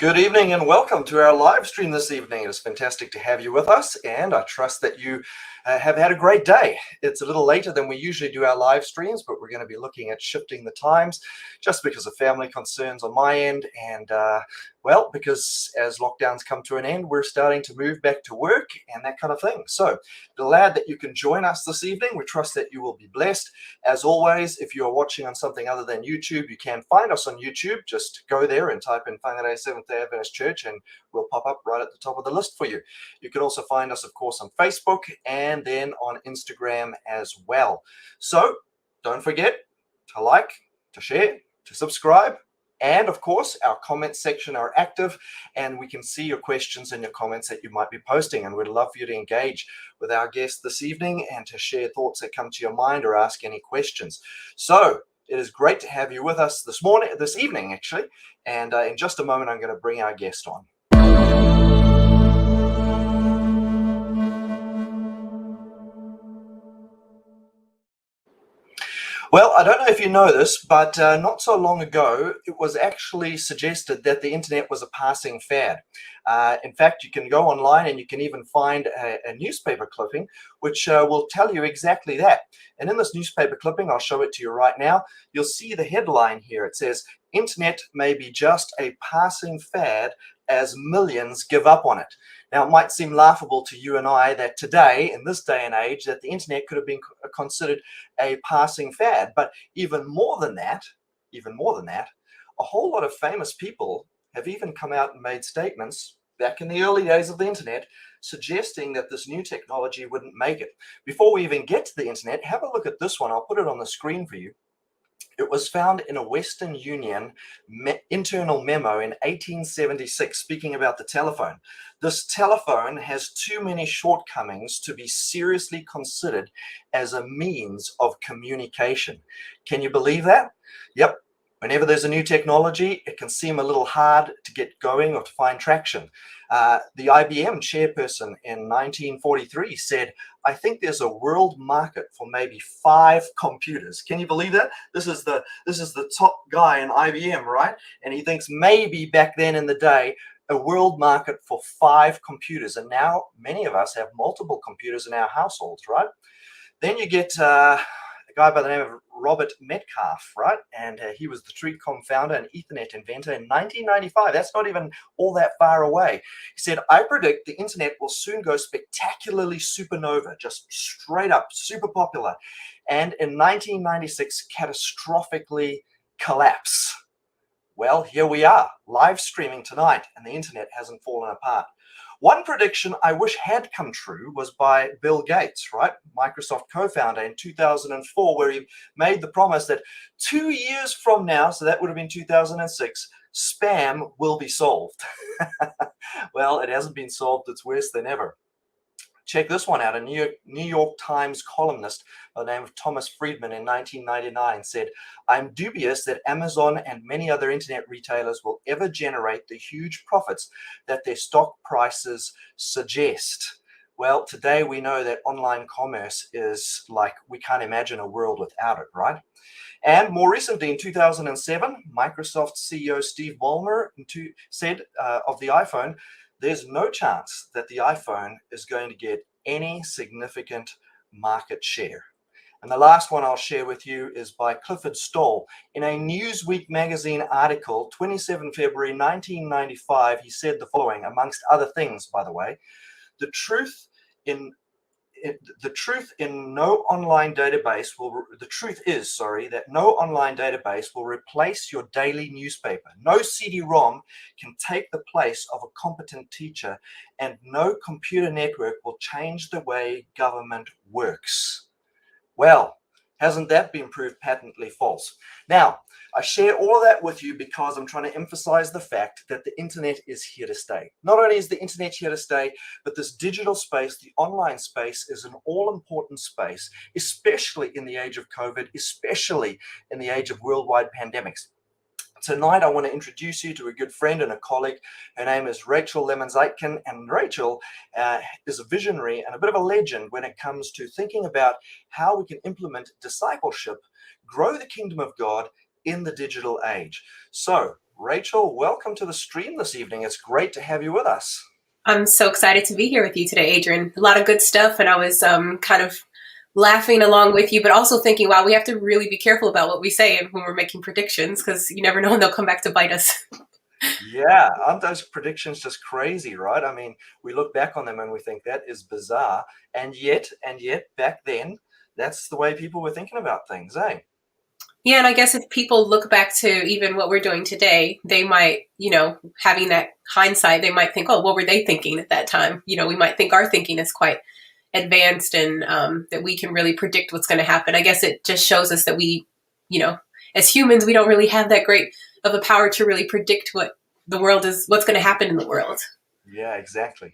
Good evening and welcome to our live stream this evening. It is fantastic to have you with us, and I trust that you have had a great day. It's a little later than we usually do our live streams, but we're going to be looking at shifting the times just because of family concerns on my end, and because as lockdowns come to an end, we're starting to move back to work and that kind of thing. So glad that you can join us this evening. We trust that you will be blessed. As always, if you are watching on something other than YouTube, you can find us on YouTube. Just go there and type in Whangarei Seventh-day Adventist Church and we'll pop up right at the top of the list for you. You can also find us, of course, on Facebook and then on Instagram as well. So don't forget to like, to share, to subscribe. And of course, our comment section are active and we can see your questions and your comments that you might be posting. And we'd love for you to engage with our guest this evening and to share thoughts that come to your mind or ask any questions. So it is great to have you with us this evening, actually. And in just a moment, I'm going to bring our guest on. Well, I don't know if you know this, but not so long ago, it was actually suggested that the internet was a passing fad. In fact, you can go online and you can even find a newspaper clipping which will tell you exactly that. And in this newspaper clipping, I'll show it to you right now, you'll see the headline here. It says, "Internet may be just a passing fad as millions give up on it." Now, it might seem laughable to you and I that today, in this day and age, that the internet could have been considered a passing fad. But even more than that, a whole lot of famous people have even come out and made statements back in the early days of the internet suggesting that this new technology wouldn't make it. Before we even get to the internet, have a look at this one. I'll put it on the screen for you. It was found in a Western Union internal memo in 1876, speaking about the telephone. This telephone has too many shortcomings to be seriously considered as a means of communication. Can you believe that? Yep. Whenever there's a new technology, it can seem a little hard to get going or to find traction. The IBM chairperson in 1943 said, "I think there's a world market for maybe 5 computers." Can you believe that? This is the top guy in IBM, right? And he thinks maybe back then in the day, a world market for 5 computers. And now many of us have multiple computers in our households, right? Then you get a guy by the name of Robert Metcalfe, right? And he was the TreeCom founder and Ethernet inventor in 1995. That's not even all that far away. He said, "I predict the internet will soon go spectacularly supernova, just straight up super popular. And in 1996, catastrophically collapse." Well, here we are, live streaming tonight, and the internet hasn't fallen apart. One prediction I wish had come true was by Bill Gates, right? Microsoft co-founder in 2004, where he made the promise that 2 years from now, so that would have been 2006, spam will be solved. Well, it hasn't been solved. It's worse than ever. Check this one out. A New York Times columnist by the name of Thomas Friedman in 1999 said, "I'm dubious that Amazon and many other internet retailers will ever generate the huge profits that their stock prices suggest." Well, today we know that online commerce is like, we can't imagine a world without it, right? And more recently, in 2007, Microsoft CEO Steve Ballmer said of the iPhone, "There's no chance that the iPhone is going to get any significant market share." And the last one I'll share with you is by Clifford Stoll. In a Newsweek magazine article, 27 February 1995, he said the following, amongst other things, by the way: the truth is, that no online database will replace your daily newspaper. No CD-ROM can take the place of a competent teacher, and no computer network will change the way government works. Well, hasn't that been proved patently false? Now, I share all of that with you because I'm trying to emphasize the fact that the internet is here to stay. Not only is the internet here to stay, but this digital space, the online space, is an all-important space, especially in the age of COVID, especially in the age of worldwide pandemics. Tonight, I want to introduce you to a good friend and a colleague. Her name is Rachel Lemons Aitken, and Rachel is a visionary and a bit of a legend when it comes to thinking about how we can implement discipleship, grow the kingdom of God in the digital age. So, Rachel, welcome to the stream this evening. It's great to have you with us. I'm so excited to be here with you today, Adrian. A lot of good stuff, and I was kind of laughing along with you, but also thinking, wow, we have to really be careful about what we say when we're making predictions, because you never know when they'll come back to bite us. Yeah, aren't those predictions just crazy, right? I mean, we look back on them and we think that is bizarre, and yet, back then, that's the way people were thinking about things, eh? Yeah, and I guess if people look back to even what we're doing today, they might, having that hindsight, they might think, oh, what were they thinking at that time? We might think our thinking is quite advanced and that we can really predict what's going to happen. I guess it just shows us that we, as humans, we don't really have that great of a power to really predict what the world is, what's going to happen in the world. Yeah, exactly.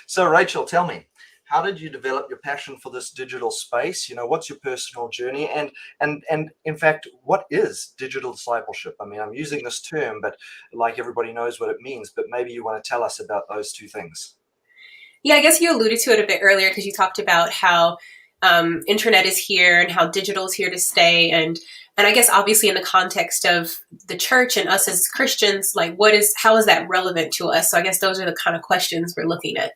So, Rachel, tell me, how did you develop your passion for this digital space? What's your personal journey? And in fact, what is digital discipleship? I mean, I'm using this term, but like everybody knows what it means, but maybe you want to tell us about those two things. Yeah, I guess you alluded to it a bit earlier because you talked about how internet is here and how digital is here to stay. And I guess obviously in the context of the church and us as Christians, like how is that relevant to us? So I guess those are the kind of questions we're looking at.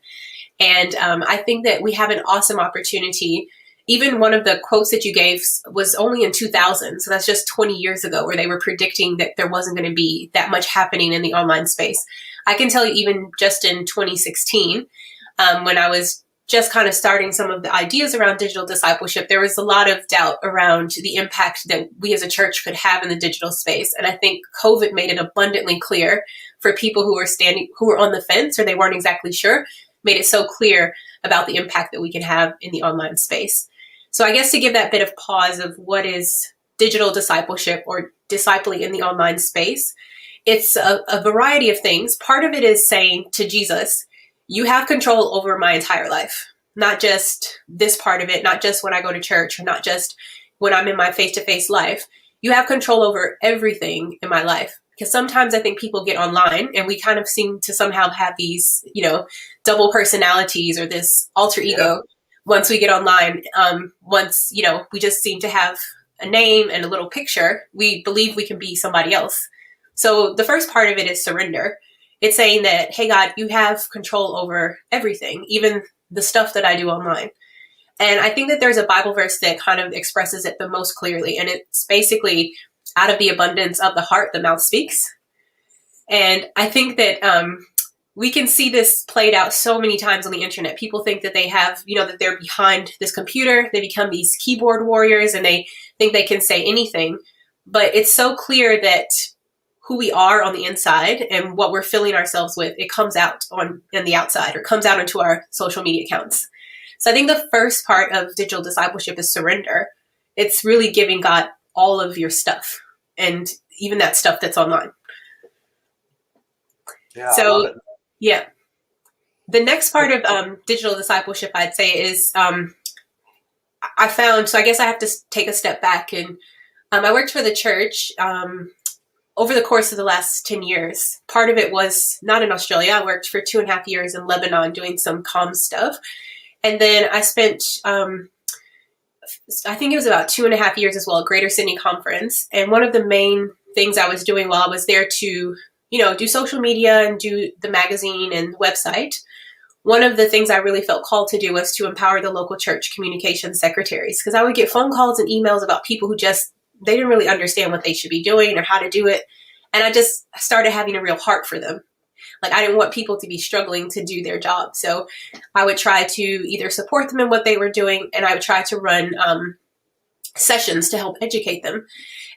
And I think that we have an awesome opportunity. Even one of the quotes that you gave was only in 2000. So that's just 20 years ago, where they were predicting that there wasn't going to be that much happening in the online space. I can tell you even just in 2016, when I was just kind of starting some of the ideas around digital discipleship, there was a lot of doubt around the impact that we as a church could have in the digital space. And I think COVID made it abundantly clear for people who were on the fence or they weren't exactly sure, made it so clear about the impact that we can have in the online space. So I guess to give that bit of pause of what is digital discipleship or discipling in the online space, it's a variety of things. Part of it is saying to Jesus, you have control over my entire life, not just this part of it, not just when I go to church or not just when I'm in my face-to-face life. You have control over everything in my life. Because sometimes I think people get online and we kind of seem to somehow have these, double personalities or this alter ego once we get online. Once, we just seem to have a name and a little picture, we believe we can be somebody else. So the first part of it is surrender. It's saying that, hey, God, you have control over everything, even the stuff that I do online. And I think that there's a Bible verse that kind of expresses it the most clearly. And it's basically, out of the abundance of the heart, the mouth speaks. And I think that we can see this played out so many times on the internet. People think that they have, that they're behind this computer. They become these keyboard warriors and they think they can say anything. But it's so clear that who we are on the inside and what we're filling ourselves with, it comes out on the outside or comes out into our social media accounts. So I think the first part of digital discipleship is surrender. It's really giving God all of your stuff and even that stuff that's online. Yeah. So, yeah. The next part of digital discipleship, I'd say, is I found, so I guess I have to take a step back. And I worked for the church over the course of the last 10 years. Part of it was not in Australia. I worked for 2.5 years in Lebanon doing some comm stuff. And then I spent, I think it was about 2.5 years as well, at Greater Sydney Conference. And one of the main things I was doing while I was there to, do social media and do the magazine and website, one of the things I really felt called to do was to empower the local church communications secretaries. Because I would get phone calls and emails about people who they didn't really understand what they should be doing or how to do it. And I just started having a real heart for them. Like, I didn't want people to be struggling to do their job. So I would try to either support them in what they were doing, and I would try to run sessions to help educate them.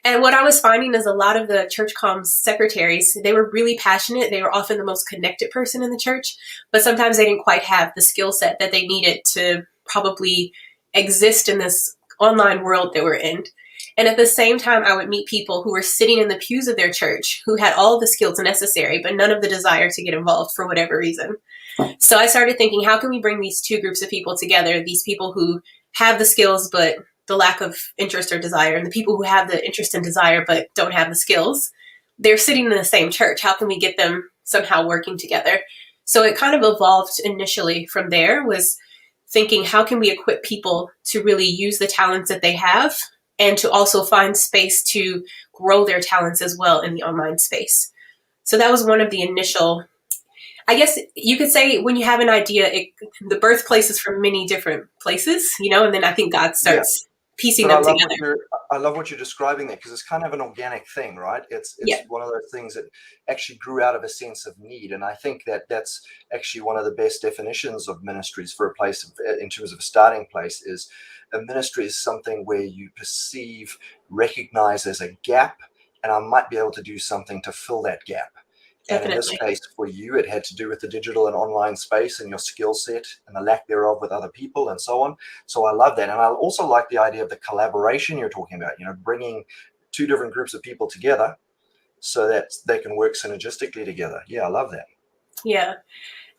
And what I was finding is a lot of the church comms secretaries, they were really passionate. They were often the most connected person in the church, but sometimes they didn't quite have the skill set that they needed to probably exist in this online world that we're in. And at the same time, I would meet people who were sitting in the pews of their church who had all the skills necessary, but none of the desire to get involved for whatever reason. So I started thinking, how can we bring these two groups of people together? These people who have the skills, but the lack of interest or desire, and the people who have the interest and desire, but don't have the skills. They're sitting in the same church. How can we get them somehow working together? So it kind of evolved initially from there, was thinking, how can we equip people to really use the talents that they have and to also find space to grow their talents as well in the online space. So that was one of the initial, I guess you could say, when you have an idea, the birthplace is from many different places, and then I think God starts piecing But them together. I love what you're describing there, because it's kind of an organic thing, right? It's Yeah, one of those things that actually grew out of a sense of need, and I think that that's actually one of the best definitions of ministries for a place in terms of a starting place. Is a ministry is something where you perceive, recognize as a gap, and I might be able to do something to fill that gap. And in this definitely. case, for you, it had to do with the digital and online space and your skill set and the lack thereof with other people and so on. So I love that. And I also like the idea of the collaboration you're talking about, bringing two different groups of people together so that they can work synergistically together. Yeah, I love that. Yeah.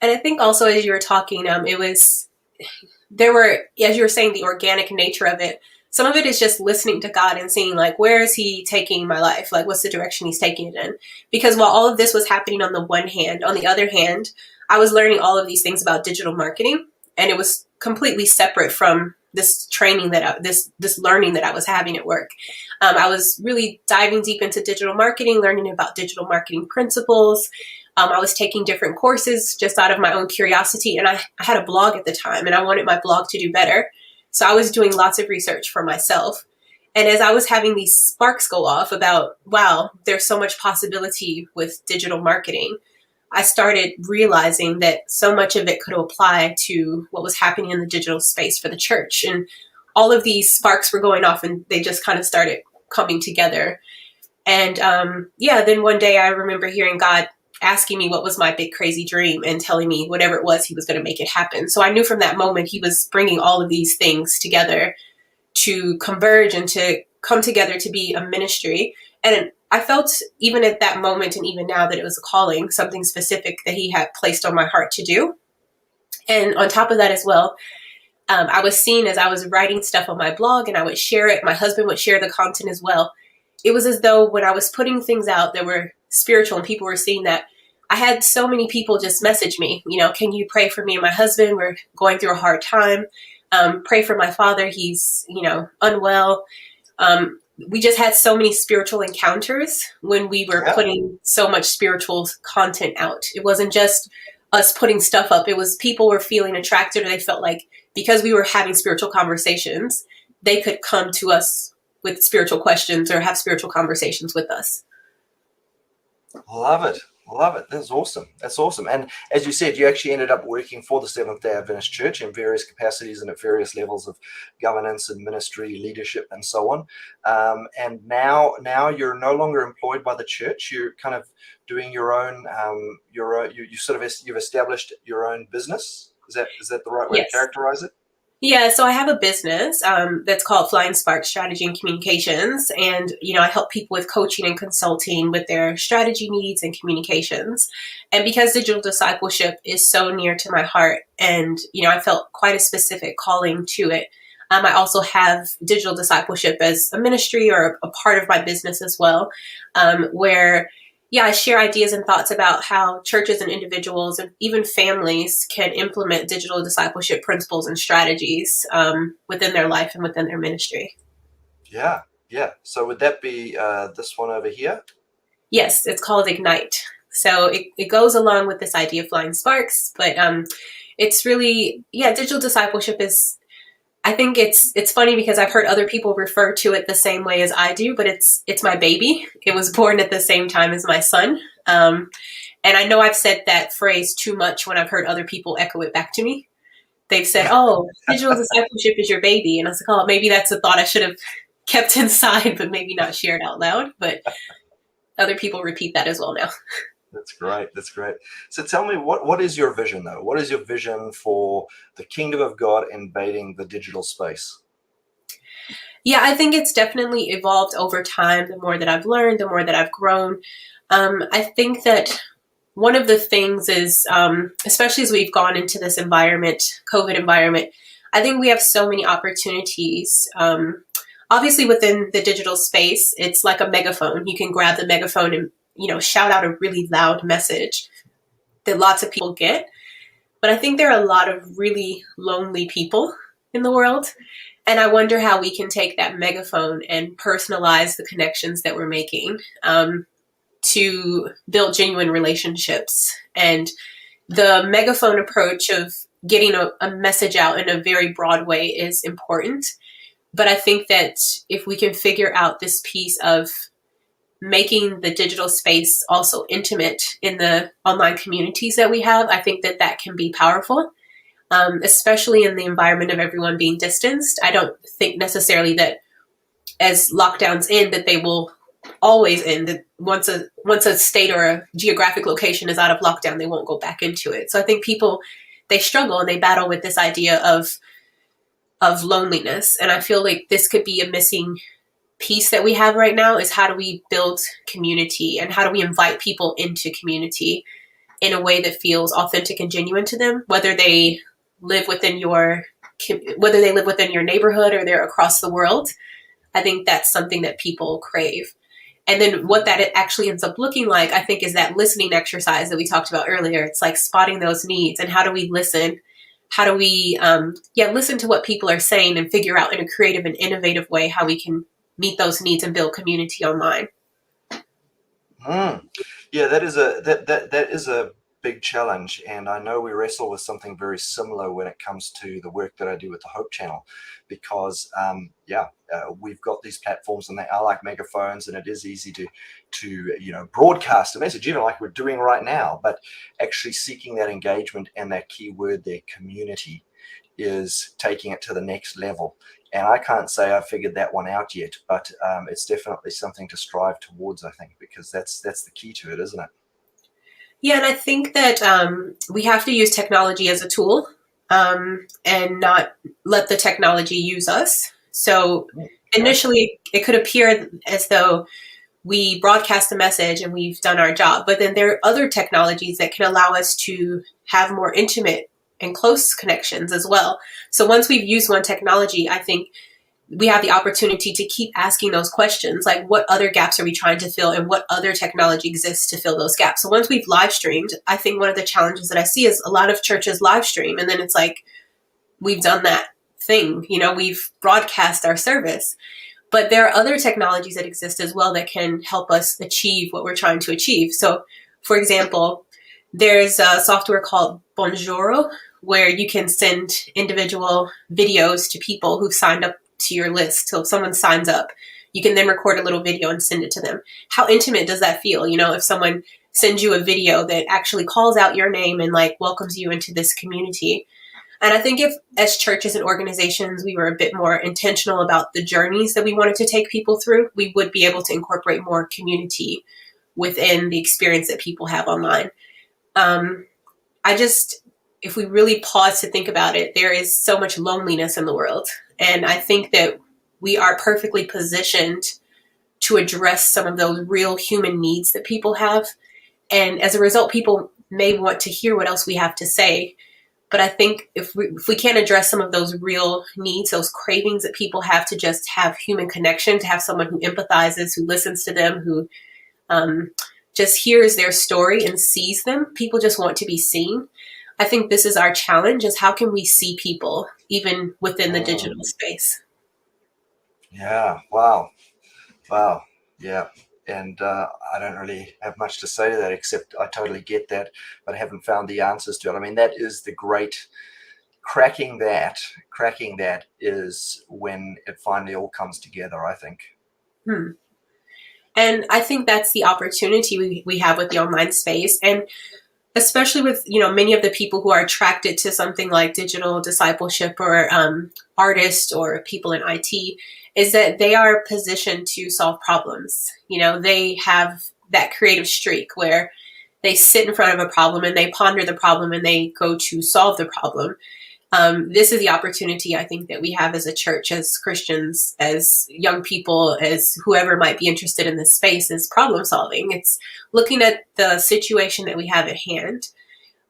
And I think also, as you were talking, there were, as you were saying, the organic nature of it. Some of it is just listening to God and seeing, like, where is he taking my life? Like, what's the direction he's taking it in? Because while all of this was happening on the one hand, on the other hand, I was learning all of these things about digital marketing, and it was completely separate from this training this learning that I was having at work. I was really diving deep into digital marketing, learning about digital marketing principles. I was taking different courses just out of my own curiosity, and I had a blog at the time, and I wanted my blog to do better. So I was doing lots of research for myself. And as I was having these sparks go off about, wow, there's so much possibility with digital marketing, I started realizing that so much of it could apply to what was happening in the digital space for the church. And all of these sparks were going off, and they just kind of started coming together. And then one day I remember hearing God asking me what was my big crazy dream and telling me whatever it was, he was going to make it happen. So I knew from that moment he was bringing all of these things together to converge and to come together to be a ministry. And I felt even at that moment and even now that it was a calling, something specific that he had placed on my heart to do. And on top of that as well, I was seeing, as I was writing stuff on my blog and I would share it, my husband would share the content as well. It was as though when I was putting things out that were spiritual and people were seeing that, I had so many people just message me, can you pray for me and my husband? We're going through a hard time. Pray for my father. He's, unwell. We just had so many spiritual encounters when we were putting so much spiritual content out. It wasn't just us putting stuff up. It was people were feeling attracted, or they felt like because we were having spiritual conversations, they could come to us with spiritual questions or have spiritual conversations with us. Love it. Love it. That's awesome. That's awesome. And as you said, you actually ended up working for the Seventh-day Adventist Church in various capacities and at various levels of governance and ministry, leadership, and so on. And now you're no longer employed by the church. You're kind of doing your own. You've established your own business. Is that the right way to characterize it? Yeah, so I have a business that's called Flying Spark Strategy and Communications. And, I help people with coaching and consulting with their strategy needs and communications. And because digital discipleship is so near to my heart and, I felt quite a specific calling to it, I also have digital discipleship as a ministry or a part of my business as well, where I share ideas and thoughts about how churches and individuals and even families can implement digital discipleship principles and strategies within their life and within their ministry. Yeah. So would that be this one over here? Yes, it's called Ignite. So it goes along with this idea of flying sparks, but it's really, digital discipleship is, I think it's funny because I've heard other people refer to it the same way as I do, but it's my baby. It was born at the same time as my son. And I know I've said that phrase too much when I've heard other people echo it back to me. They've said, oh, digital discipleship is your baby. And I was like, oh, maybe that's a thought I should have kept inside, but maybe not shared out loud. But other people repeat that as well now. That's great. So tell me, what is your vision, though? What is your vision for the kingdom of God invading the digital space? Yeah, I think it's definitely evolved over time. The more that I've learned, the more that I've grown. I think that one of the things is, especially as we've gone into this environment, COVID environment, I think we have so many opportunities. Obviously, within the digital space, it's like a megaphone. You can grab the megaphone and shout out a really loud message that lots of people get. But I think there are a lot of really lonely people in the world. And I wonder how we can take that megaphone and personalize the connections that we're making to build genuine relationships. And the megaphone approach of getting a message out in a very broad way is important. But I think that if we can figure out this piece of making the digital space also intimate in the online communities that we have, I think that that can be powerful, especially in the environment of everyone being distanced. I don't think necessarily that as lockdowns end that they will always end. That once a state or a geographic location is out of lockdown, they won't go back into it. So I think people, they struggle and they battle with this idea of loneliness. And I feel like this could be a missing piece that we have right now, is how do we build community and how do we invite people into community in a way that feels authentic and genuine to them, whether they live within your neighborhood or they're across the world. I think that's something that people crave. And then what that actually ends up looking like, I think, is that listening exercise that we talked about earlier. It's like spotting those needs and how do we listen? How do we listen to what people are saying and figure out in a creative and innovative way how we can meet those needs and build community online. Yeah, that is a big challenge, and I know we wrestle with something very similar when it comes to the work that I do with the Hope Channel, because we've got these platforms and they are like megaphones, and it is easy to broadcast a message, even like we're doing right now. But actually seeking that engagement and that key word there, community, is taking it to the next level. And I can't say I've figured that one out yet, but it's definitely something to strive towards, I think, because that's the key to it, isn't it? Yeah, and I think that we have to use technology as a tool and not let the technology use us. So initially, it could appear as though we broadcast a message and we've done our job, but then there are other technologies that can allow us to have more intimate and close connections as well. So once we've used one technology, I think we have the opportunity to keep asking those questions, like what other gaps are we trying to fill and what other technology exists to fill those gaps. So once we've live streamed, I think one of the challenges that I see is a lot of churches live stream, and then it's like, we've done that thing, we've broadcast our service. But there are other technologies that exist as well that can help us achieve what we're trying to achieve. So for example, there's a software called Bonjour, where you can send individual videos to people who've signed up to your list. So if someone signs up, you can then record a little video and send it to them. How intimate does that feel? If someone sends you a video that actually calls out your name and like welcomes you into this community. And I think if as churches and organizations, we were a bit more intentional about the journeys that we wanted to take people through, we would be able to incorporate more community within the experience that people have online. If we really pause to think about it, there is so much loneliness in the world. And I think that we are perfectly positioned to address some of those real human needs that people have. And as a result, people may want to hear what else we have to say. But I think if we can't address some of those real needs, those cravings that people have to just have human connection, to have someone who empathizes, who listens to them, who just hears their story and sees them, people just want to be seen. I think this is our challenge, is how can we see people even within the digital space? Yeah. Wow. Yeah. And I don't really have much to say to that, except I totally get that, but I haven't found the answers to it. I mean, that is the great cracking that is when it finally all comes together, I think. And I think that's the opportunity we have with the online space. And especially with, many of the people who are attracted to something like digital discipleship or artists or people in IT, is that they are positioned to solve problems. They have that creative streak where they sit in front of a problem and they ponder the problem and they go to solve the problem. This is the opportunity, I think, that we have as a church, as Christians, as young people, as whoever might be interested in this space, is problem solving. It's looking at the situation that we have at hand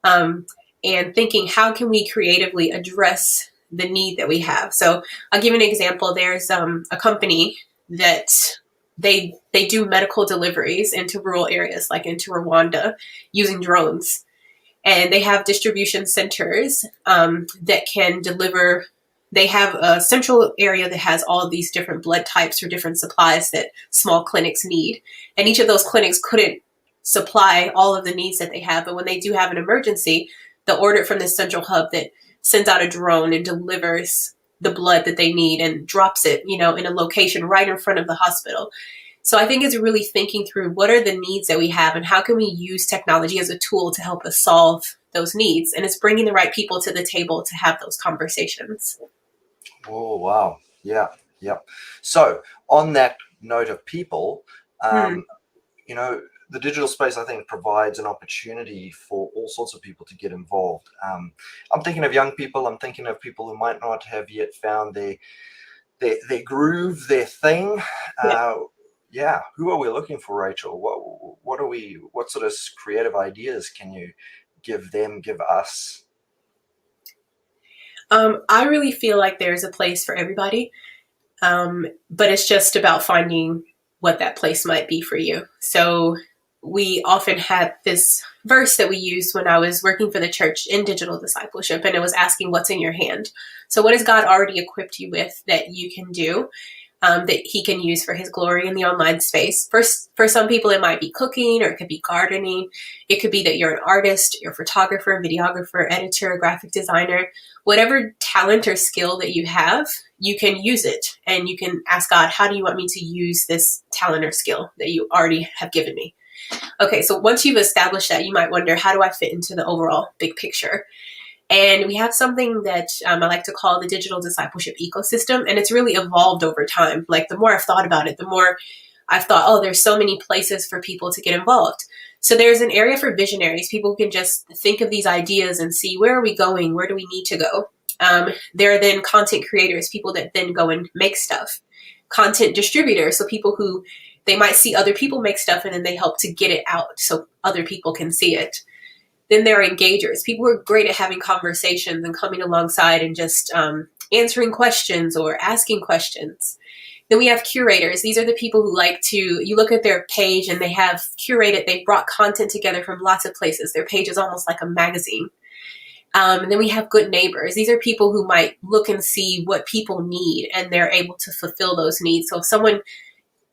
and thinking, how can we creatively address the need that we have? So I'll give you an example. There's a company that they do medical deliveries into rural areas, like into Rwanda, using drones. And they have distribution centers that can deliver they have a central area that has all of these different blood types or different supplies that small clinics need. And each of those clinics couldn't supply all of the needs that they have. But when they do have an emergency, they'll order it from this central hub that sends out a drone and delivers the blood that they need and drops it, in a location right in front of the hospital. So I think it's really thinking through what are the needs that we have and how can we use technology as a tool to help us solve those needs. And it's bringing the right people to the table to have those conversations. Oh, wow. Yeah. So on that note of people, the digital space, I think, provides an opportunity for all sorts of people to get involved. I'm thinking of young people. I'm thinking of people who might not have yet found their groove, their thing. Who are we looking for, Rachel? What sort of creative ideas can you give us? I really feel like there's a place for everybody, but it's just about finding what that place might be for you. So we often had this verse that we used when I was working for the church in digital discipleship, and it was asking what's in your hand. So what has God already equipped you with that you can do, that he can use for his glory in the online space? For some people, it might be cooking, or it could be gardening. It could be that you're an artist, you're a photographer, videographer, editor, graphic designer. Whatever talent or skill that you have, you can use it. And you can ask God, how do you want me to use this talent or skill that you already have given me? Okay, so once you've established that, you might wonder, how do I fit into the overall big picture? And we have something that I like to call the digital discipleship ecosystem. And it's really evolved over time. Like the more I've thought about it, the more I've thought, oh, there's so many places for people to get involved. So there's an area for visionaries, people who can just think of these ideas and see, where are we going? Where do we need to go? There are then content creators, people that then go and make stuff. Content distributors, so people who they might see other people make stuff and then they help to get it out so other people can see it. Then there are engagers, people who are great at having conversations and coming alongside and just answering questions or asking questions. Then we have curators. These are the people who like to, you look at their page and they have curated, they've brought content together from lots of places. Their page is almost like a magazine. And then we have good neighbors. These are people who might look and see what people need and they're able to fulfill those needs. So if someone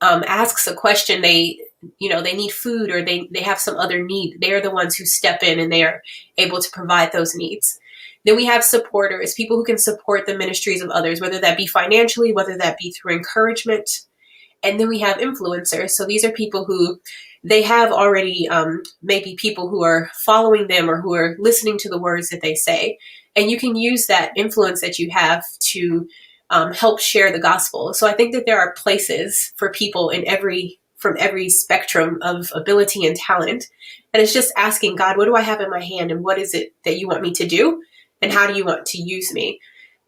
asks a question, they need food or they have some other need, they're the ones who step in and they are able to provide those needs. Then we have supporters, people who can support the ministries of others, whether that be financially, whether that be through encouragement. And then we have influencers. So these are people who they have already maybe people who are following them or who are listening to the words that they say. And you can use that influence that you have to help share the gospel. So I think that there are places for people from every spectrum of ability and talent. And it's just asking God, what do I have in my hand? And what is it that you want me to do? And how do you want to use me?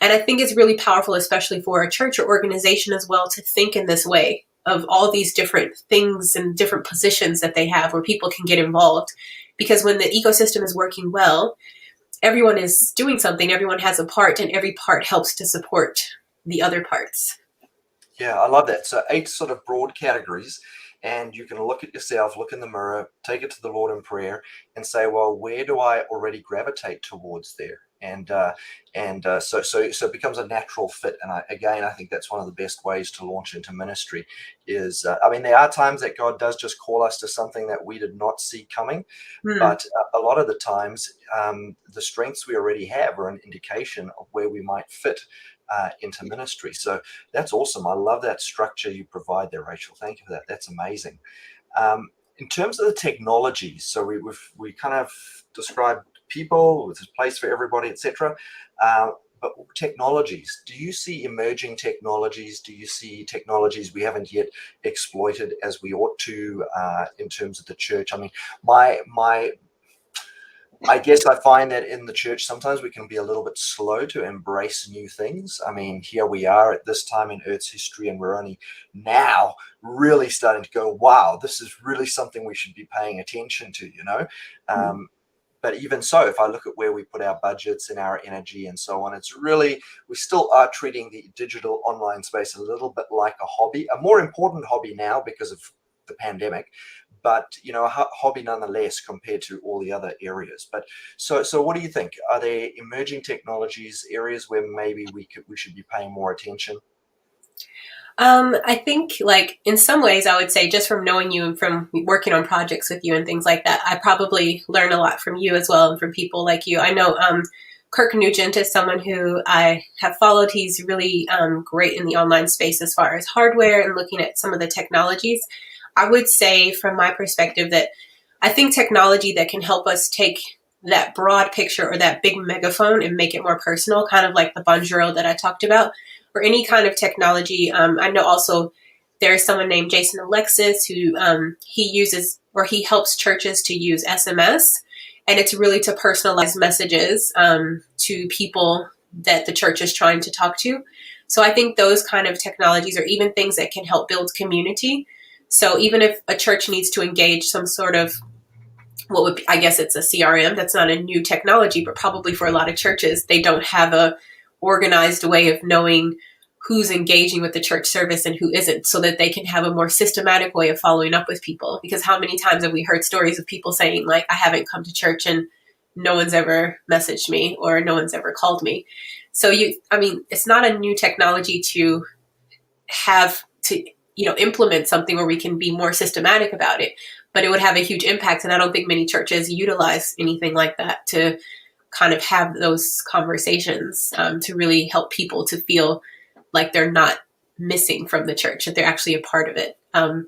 And I think it's really powerful, especially for a church or organization as well, to think in this way of all these different things and different positions that they have where people can get involved. Because when the ecosystem is working well, everyone is doing something, everyone has a part, and every part helps to support the other parts. Yeah, I love that. So 8 sort of broad categories, and you can look at yourself, look in the mirror, take it to the Lord in prayer and say, well, where do I already gravitate towards there? So it becomes a natural fit. And I think that's one of the best ways to launch into ministry is, there are times that God does just call us to something that we did not see coming. But a lot of the times, the strengths we already have are an indication of where we might fit into ministry. So that's awesome. I love that structure you provide there, Rachel. Thank you for that. That's amazing. In terms of the technologies, so we kind of described people, there's a place for everybody, etc. But technologies, do you see emerging technologies? Do you see technologies we haven't yet exploited as we ought to in terms of the church? I mean, I guess I find that in the church, sometimes we can be a little bit slow to embrace new things. I mean, here we are at this time in Earth's history, and we're only now really starting to go, wow, this is really something we should be paying attention to, But even so, if I look at where we put our budgets and our energy and so on, it's really, we still are treating the digital online space a little bit like a hobby, a more important hobby now because of the pandemic. but a hobby nonetheless compared to all the other areas. But so what do you think? Are there emerging technologies, areas where maybe we should be paying more attention? I think, like, in some ways, I would say, just from knowing you and from working on projects with you and things like that, I probably learn a lot from you as well and from people like you. I know Kirk Nugent is someone who I have followed. He's really great in the online space as far as hardware and looking at some of the technologies. I would say, from my perspective, that I think technology that can help us take that broad picture or that big megaphone and make it more personal, kind of like the Bonjoro that I talked about, or any kind of technology. I know also there's someone named Jason Alexis who he uses, or he helps churches to use SMS, and it's really to personalize messages to people that the church is trying to talk to. So I think those kind of technologies are even things that can help build community. So even if a church needs to engage some sort of, what would be, I guess it's a CRM, that's not a new technology, but probably for a lot of churches, they don't have a organized way of knowing who's engaging with the church service and who isn't, so that they can have a more systematic way of following up with people. Because how many times have we heard stories of people saying, like, I haven't come to church and no one's ever messaged me or no one's ever called me. So it's not a new technology to have to, implement something where we can be more systematic about it, but it would have a huge impact. And I don't think many churches utilize anything like that to kind of have those conversations to really help people to feel like they're not missing from the church, that they're actually a part of it. I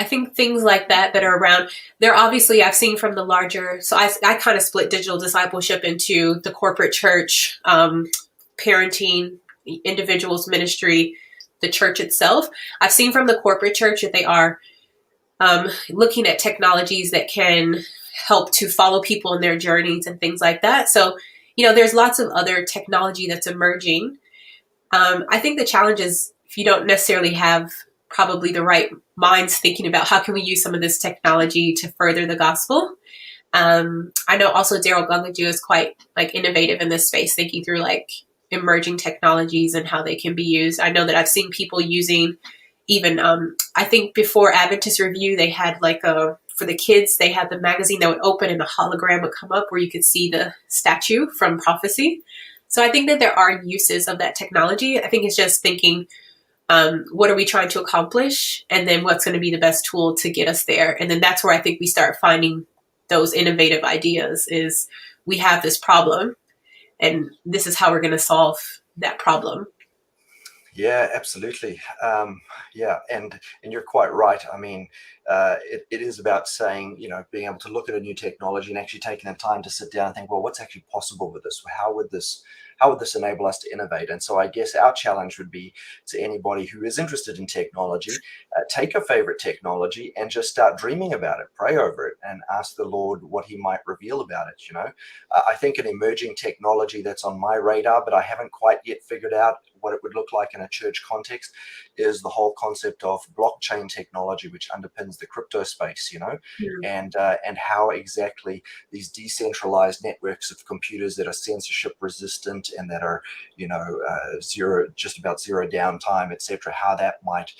think things like that are around there. Obviously, I've seen from the larger, so I kind of split digital discipleship into the corporate church, parenting, individuals ministry, the church itself. I've seen from the corporate church that they are looking at technologies that can help to follow people in their journeys and things like that. So, there's lots of other technology that's emerging. I think the challenge is, if you don't necessarily have probably the right minds thinking about how can we use some of this technology to further the gospel. I know also Daryl Gungaju is quite innovative in this space, thinking through emerging technologies and how they can be used. I know that I've seen people using even, I think before Adventist Review, they had for the kids, they had the magazine that would open and a hologram would come up where you could see the statue from Prophecy. So I think that there are uses of that technology. I think it's just thinking, what are we trying to accomplish? And then what's going to be the best tool to get us there? And then that's where I think we start finding those innovative ideas is we have this problem and this is how we're going to solve that problem. Yeah, absolutely. Yeah, and you're quite right. I mean, it is about saying, being able to look at a new technology and actually taking the time to sit down and think, well, what's actually possible with this? How would this enable us to innovate? And so I guess our challenge would be to anybody who is interested in technology, take a favorite technology and just start dreaming about it, pray over it, and ask the Lord what he might reveal about it. I think an emerging technology that's on my radar, but I haven't quite yet figured out what it would look like in a church context, is the whole concept of blockchain technology, which underpins the crypto space, and how exactly these decentralized networks of computers that are censorship resistant and that are, just about zero downtime, etc., how that might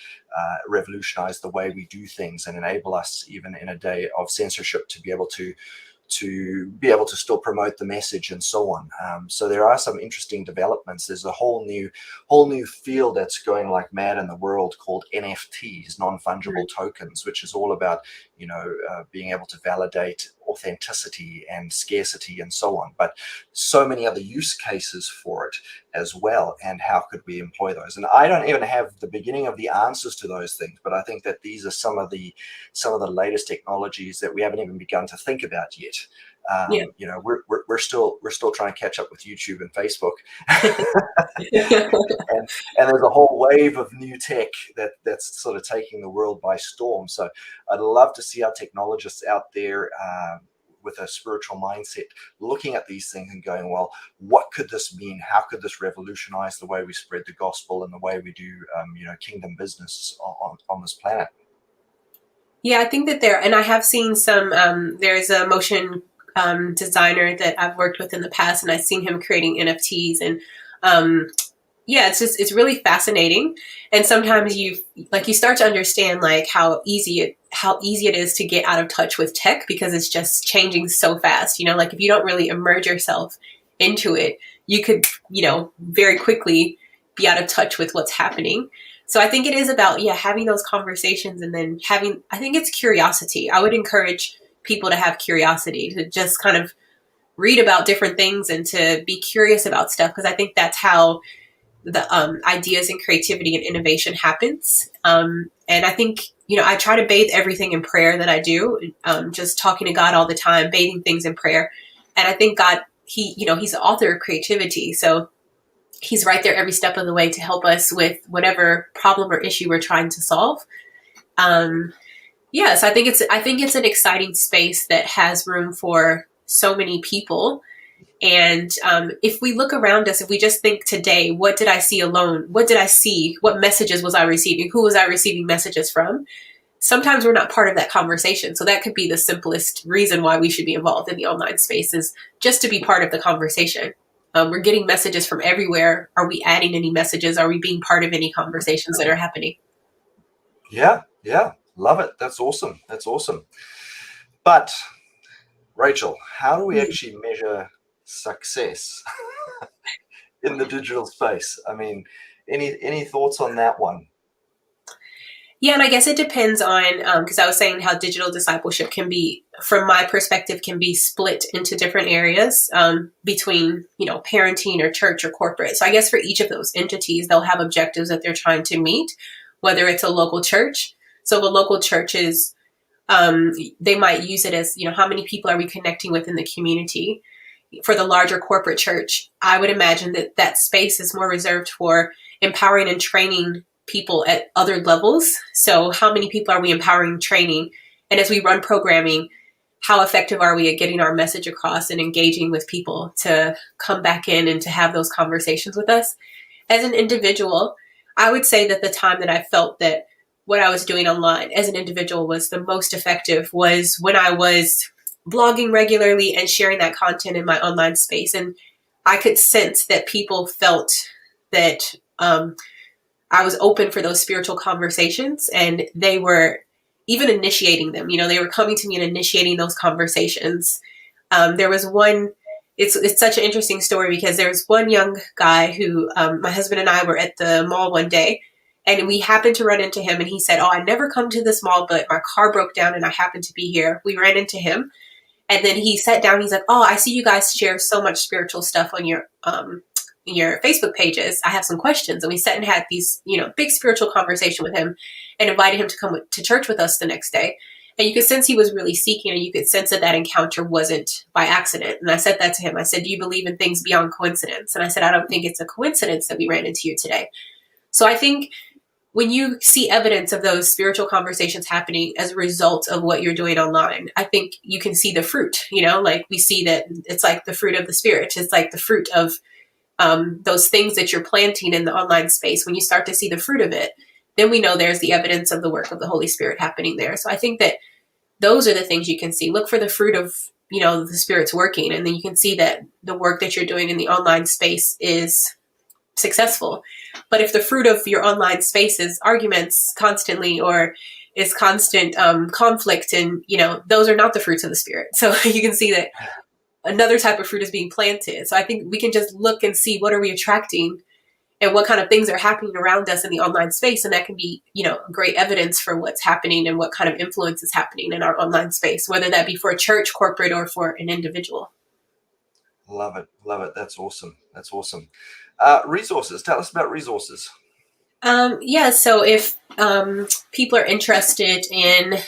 revolutionize the way we do things and enable us, even in a day of censorship, to be able to still promote the message and so on. So there are some interesting developments. There's a whole new field that's going like mad in the world called NFTs, non-fungible tokens, which is all about being able to validate authenticity and scarcity and so on, but so many other use cases for it as well. And how could we employ those? And I don't even have the beginning of the answers to those things, but I think that these are some of the latest technologies that we haven't even begun to think about yet. We're still trying to catch up with YouTube and Facebook, and there's a whole wave of new tech that's sort of taking the world by storm. So I'd love to see our technologists out there with a spiritual mindset looking at these things and going, well, what could this mean? How could this revolutionize the way we spread the gospel and the way we do kingdom business on this planet? Yeah, I think that and I have seen some, there's a motion designer that I've worked with in the past, and I've seen him creating NFTs, and yeah, it's really fascinating. And sometimes you start to understand like how easy it is to get out of touch with tech because it's just changing so fast. Like if you don't really immerse yourself into it, you could, very quickly be out of touch with what's happening. So I think it is about, having those conversations and then I think it's curiosity. I would encourage people to have curiosity, to just kind of read about different things and to be curious about stuff, because I think that's how the ideas and creativity and innovation happens. And I think, I try to bathe everything in prayer that I do, just talking to God all the time, bathing things in prayer. And I think God, he's the author of creativity. So he's right there every step of the way to help us with whatever problem or issue we're trying to solve. So I think it's an exciting space that has room for so many people. And if we look around us, if we just think today, what did I see alone? What did I see? What messages was I receiving? Who was I receiving messages from? Sometimes we're not part of that conversation. So that could be the simplest reason why we should be involved in the online space, is just to be part of the conversation. We're getting messages from everywhere. Are we adding any messages? Are we being part of any conversations that are happening? Yeah, love it. That's awesome. But Rachel, how do we actually measure success in the digital space? I mean, any thoughts on that one? Yeah, and I guess it depends on, because I was saying how digital discipleship can be, from my perspective, can be split into different areas between, parenting or church or corporate. So I guess for each of those entities, they'll have objectives that they're trying to meet, whether it's a local church. So the local churches, they might use it as, how many people are we connecting with in the community? For the larger corporate church, I would imagine that that space is more reserved for empowering and training people at other levels. So how many people are we empowering, training? And as we run programming, how effective are we at getting our message across and engaging with people to come back in and to have those conversations with us? As an individual, I would say that the time that I felt that what I was doing online as an individual was the most effective was when I was blogging regularly and sharing that content in my online space. And I could sense that people felt that I was open for those spiritual conversations, and they were even initiating them. They were coming to me and initiating those conversations. There was one, it's such an interesting story, because there was one young guy who, my husband and I were at the mall one day, and we happened to run into him, and he said, "Oh, I never come to this mall, but my car broke down and I happened to be here." We ran into him, and then he sat down. He's like, "Oh, I see you guys share so much spiritual stuff on your Facebook pages. I have some questions." And we sat and had these, big spiritual conversation with him, and invited him to come to church with us the next day. And you could sense he was really seeking, and you could sense that encounter wasn't by accident. And I said that to him. I said, "Do you believe in things beyond coincidence?" And I said, "I don't think it's a coincidence that we ran into you today." So I think when you see evidence of those spiritual conversations happening as a result of what you're doing online, I think you can see the fruit, like we see that it's like the fruit of the Spirit. It's like the fruit of those things that you're planting in the online space. When you start to see the fruit of it, then we know there's the evidence of the work of the Holy Spirit happening there. So I think that those are the things you can see. Look for the fruit of, the Spirit's working, and then you can see that the work that you're doing in the online space is successful. But if the fruit of your online space is arguments constantly, or is constant conflict, and those are not the fruits of the Spirit. So you can see that another type of fruit is being planted. So I think we can just look and see what are we attracting and what kind of things are happening around us in the online space. And that can be, great evidence for what's happening and what kind of influence is happening in our online space, whether that be for a church, corporate, or for an individual. Love it. That's awesome. Resources. Tell us about resources. So if people are interested in,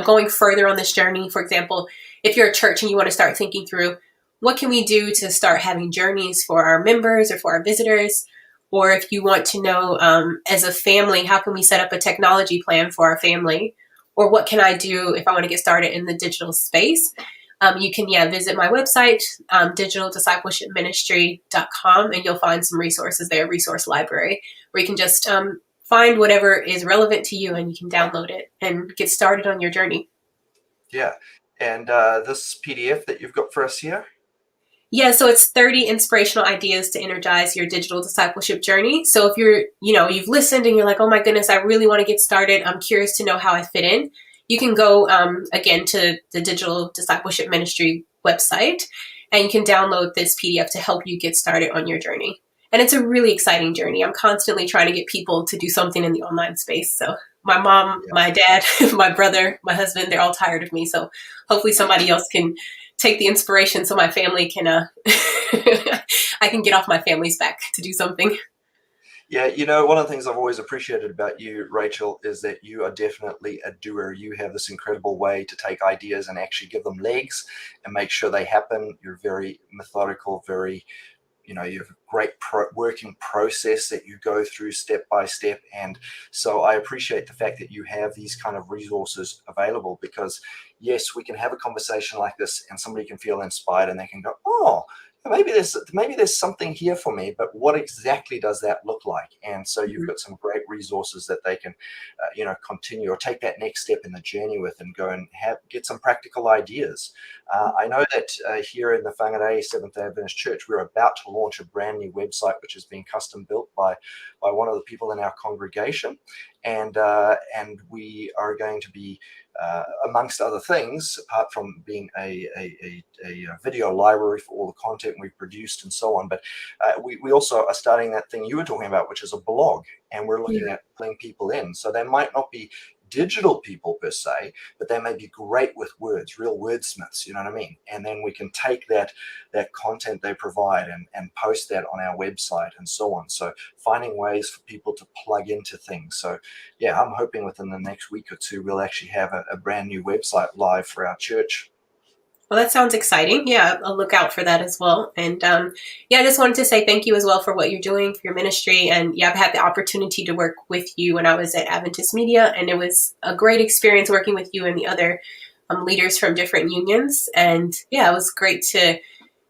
going further on this journey, for example, if you're a church and you want to start thinking through what can we do to start having journeys for our members or for our visitors, or if you want to know as a family, how can we set up a technology plan for our family, or what can I do if I want to get started in the digital space, you can visit my website, digitaldiscipleshipministry.com, and you'll find some resources there, resource library, where you can just find whatever is relevant to you, and you can download it and get started on your journey. Yeah. And this PDF that you've got for us here? Yeah, so it's 30 inspirational ideas to energize your digital discipleship journey. So if you've listened and you're like, oh my goodness, I really want to get started. I'm curious to know how I fit in. You can go, again, to the Digital Discipleship Ministry website, and you can download this PDF to help you get started on your journey. And it's a really exciting journey. I'm constantly trying to get people to do something in the online space. So my mom, Yeah. my dad, my brother, my husband, they're all tired of me. So hopefully somebody else can take the inspiration so my family can I can get off my family's back to do something. Yeah, one of the things I've always appreciated about you, Rachel, is that you are definitely a doer. You have this incredible way to take ideas and actually give them legs and make sure they happen. You're very methodical, very, you have a great working process that you go through step by step. And so I appreciate the fact that you have these kind of resources available, because yes, we can have a conversation like this and somebody can feel inspired and they can go, oh, maybe there's something here for me, but what exactly does that look like? And so you've got some great resources that they can continue or take that next step in the journey with, and go and get some practical ideas. I know that here in the Whangarei Seventh-day Adventist Church, we're about to launch a brand new website which has been custom built by one of the people in our congregation, and we are going to be amongst other things, apart from being a video library for all the content we've produced and so on, but we also are starting that thing you were talking about, which is a blog, and we're looking at pulling people in. So they might not be digital people per se, but they may be great with words, real wordsmiths, you know what I mean? And then we can take that content they provide and post that on our website and so on. So finding ways for people to plug into things. So yeah, I'm hoping within the next week or two, we'll actually have a brand new website live for our church. Well, that sounds exciting. Yeah, I'll look out for that as well. And yeah, I just wanted to say thank you as well for what you're doing for your ministry. And yeah, I've had the opportunity to work with you when I was at Adventist Media, and it was a great experience working with you and the other leaders from different unions. And yeah, it was great to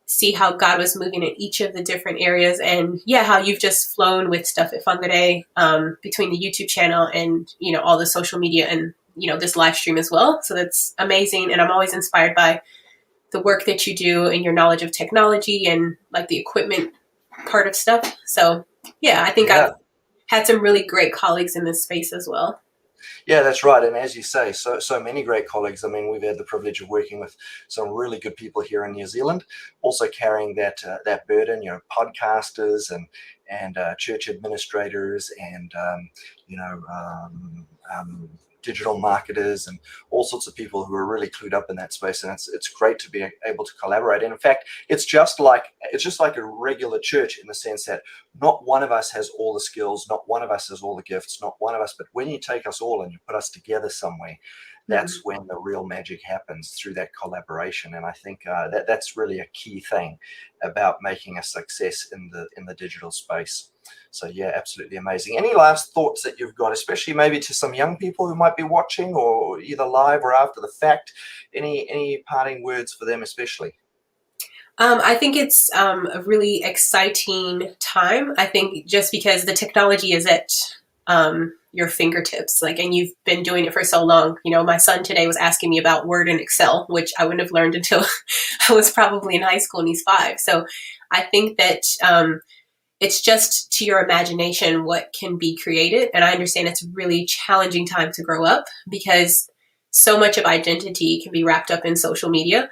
see how God was moving in each of the different areas, and yeah, how you've just flown with stuff at Whangarei, between the YouTube channel and all the social media and this live stream as well. So that's amazing, and I'm always inspired by the work that you do and your knowledge of technology and like the equipment part of stuff. So yeah, I think I've had some really great colleagues in this space as well. Yeah, that's right. And as you say, so many great colleagues. I mean, we've had the privilege of working with some really good people here in New Zealand, also carrying that burden. Podcasters and church administrators and digital marketers and all sorts of people who are really clued up in that space. And it's great to be able to collaborate. And in fact, it's just like a regular church, in the sense that not one of us has all the skills, not one of us has all the gifts, not one of us, but when you take us all and you put us together somewhere, that's when the real magic happens, through that collaboration. And I think that's really a key thing about making a success in the digital space. So yeah, absolutely amazing. Any last thoughts that you've got, especially maybe to some young people who might be watching, or either live or after the fact? Any parting words for them, especially? I think it's a really exciting time. I think just because the technology is at your fingertips, and you've been doing it for so long. My son today was asking me about Word and Excel, which I wouldn't have learned until I was probably in high school, and he's 5. So I think that it's just to your imagination what can be created. And I understand it's a really challenging time to grow up, because so much of identity can be wrapped up in social media.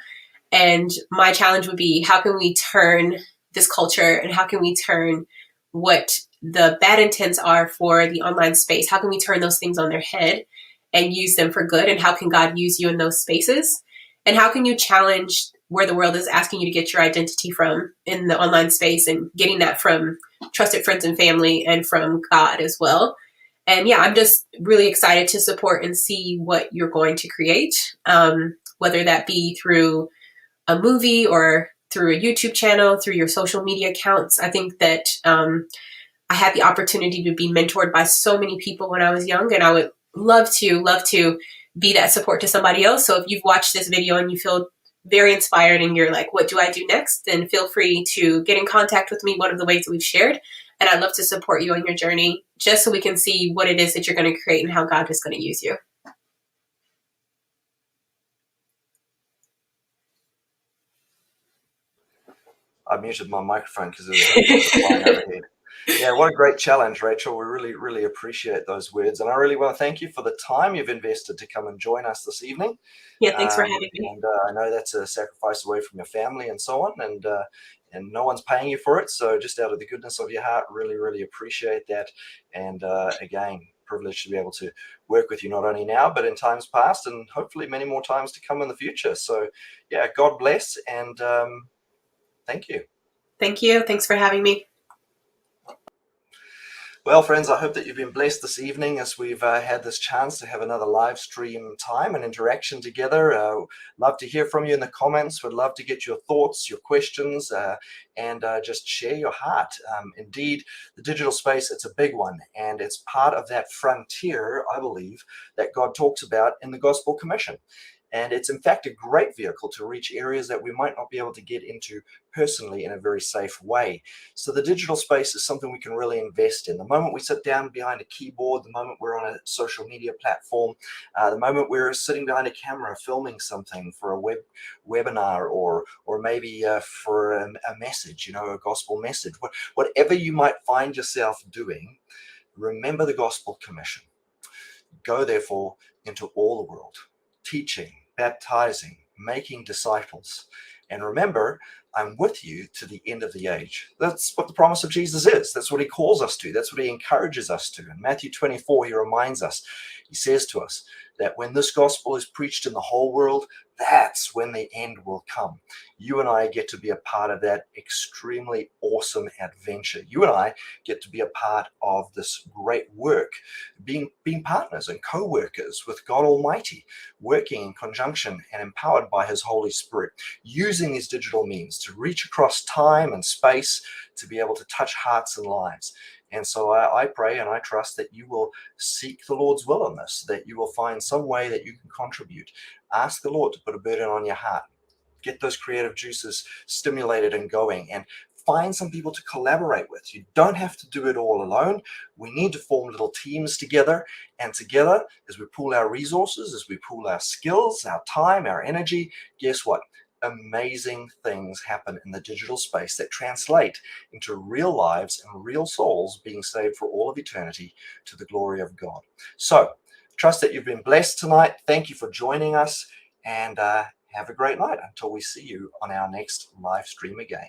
And my challenge would be, how can we turn this culture, and how can we turn what the bad intents are for the online space? How can we turn those things on their head and use them for good? And how can God use you in those spaces? And how can you challenge where the world is asking you to get your identity from in the online space, and getting that from trusted friends and family and from God as well? And yeah, I'm just really excited to support and see what you're going to create, whether that be through a movie or through a YouTube channel, through your social media accounts. I think that I had the opportunity to be mentored by so many people when I was young, and I would love to be that support to somebody else. So if you've watched this video and you feel very inspired and you're like, what do I do next? Then feel free to get in contact with me, one of the ways that we've shared. And I'd love to support you on your journey, just so we can see what it is that you're going to create and how God is going to use you. I muted my microphone because there was helicopter flying overhead. Yeah, what a great challenge, Rachel. We really, really appreciate those words. And I really want to thank you for the time you've invested to come and join us this evening. Yeah, thanks for having me. And I know that's a sacrifice away from your family and so on. And no one's paying you for it. So just out of the goodness of your heart, really, really appreciate that. And again, privileged to be able to work with you not only now, but in times past and hopefully many more times to come in the future. So yeah, God bless and thank you. Thank you. Thanks for having me. Well, friends, I hope that you've been blessed this evening as we've had this chance to have another live stream time and interaction together. Love to hear from you in the comments. Would love to get your thoughts, your questions, and just share your heart. Indeed, the digital space, it's a big one, and it's part of that frontier, I believe, that God talks about in the Gospel Commission. And it's in fact a great vehicle to reach areas that we might not be able to get into personally in a very safe way. So the digital space is something we can really invest in. The moment we sit down behind a keyboard, the moment we're on a social media platform, the moment we're sitting behind a camera filming something for a webinar or maybe for a message, a gospel message, whatever you might find yourself doing, remember the Gospel Commission. Go therefore into all the world, teaching, baptizing, making disciples. And remember, I'm with you to the end of the age. That's what the promise of Jesus is. That's what he calls us to. That's what he encourages us to. In Matthew 24, he reminds us, he says to us that when this gospel is preached in the whole world, that's when the end will come. You and I get to be a part of that extremely awesome adventure. You and I get to be a part of this great work, being partners and co-workers with God Almighty, working in conjunction and empowered by his Holy Spirit, using these digital means to reach across time and space to be able to touch hearts and lives. And so I pray and I trust that you will seek the Lord's will on this, that you will find some way that you can contribute. Ask the Lord to put a burden on your heart. Get those creative juices stimulated and going, and find some people to collaborate with. You don't have to do it all alone. We need to form little teams together, and together, as we pool our resources, as we pool our skills, our time, our energy, guess what? Amazing things happen in the digital space that translate into real lives and real souls being saved for all of eternity to the glory of God. So, trust that you've been blessed tonight. Thank you for joining us, and have a great night until we see you on our next live stream again.